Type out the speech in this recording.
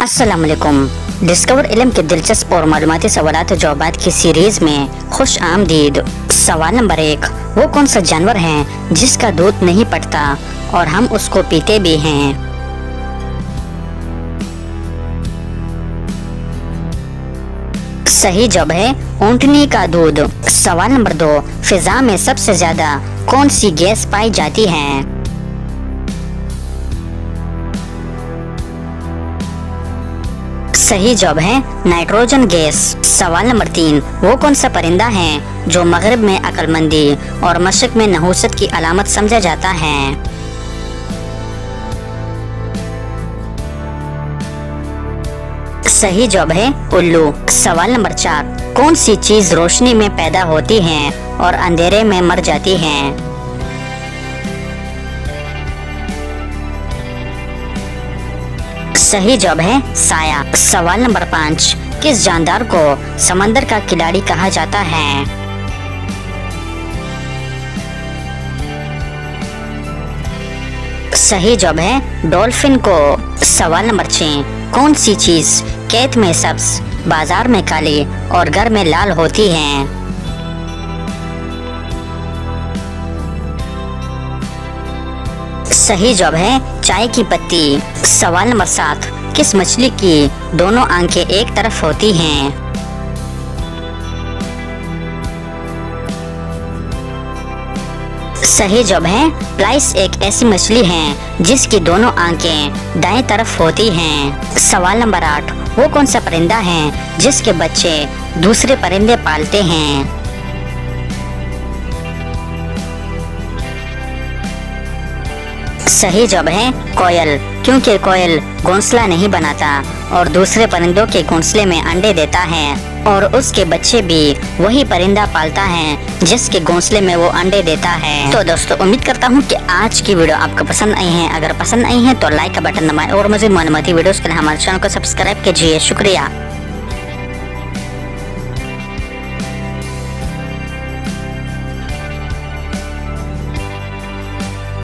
अस्सलाम वालेकुम। डिस्कवर इल्म के दिलचस्प और मालूमाती सवालात जवाबात की सीरीज में खुश आमदीद। सवाल नंबर 1, वो कौन सा जानवर है जिसका दूध नहीं पड़ता और हम उसको पीते भी हैं? सही जवाब है ऊँटनी का दूध। सवाल नंबर 2, फिजा में सबसे ज्यादा कौन सी गैस पाई जाती है? सही जवाब है नाइट्रोजन गैस। सवाल नंबर 3, वो कौन सा परिंदा है जो मगरिब में अक्लमंदी और मशरिक में नहुसत की अलामत समझा जाता है? सही जवाब है उल्लू। सवाल नंबर 4, कौन सी चीज रोशनी में पैदा होती है और अंधेरे में मर जाती है? सही जवाब है साया। सवाल नंबर 5, किस जानदार को समंदर का खिलाड़ी कहा जाता है? सही जवाब है डॉल्फिन को। सवाल नंबर 6, कौन सी चीज खेत में सब्ज, बाजार में काली और घर में लाल होती है? सही जवाब है चाय की पत्ती। सवाल नंबर 7, किस मछली की दोनों आंखें एक तरफ होती हैं? सही जवाब है प्लाइस एक ऐसी मछली है जिसकी दोनों आंखें दाएं तरफ होती हैं। सवाल नंबर 8, वो कौन सा परिंदा है जिसके बच्चे दूसरे परिंदे पालते हैं? सही जवाब है कोयल, क्योंकि कोयल घोंसला नहीं बनाता और दूसरे परिंदों के घोंसले में अंडे देता है और उसके बच्चे भी वही परिंदा पालता है जिसके घोंसले में वो अंडे देता है। तो दोस्तों, उम्मीद करता हूँ कि आज की वीडियो आपको पसंद आई है। अगर पसंद आई है तो लाइक का बटन दबाएं और मज़ीद मालूमाती वीडियोस के लिए हमारे चैनल को सब्सक्राइब कीजिए। शुक्रिया।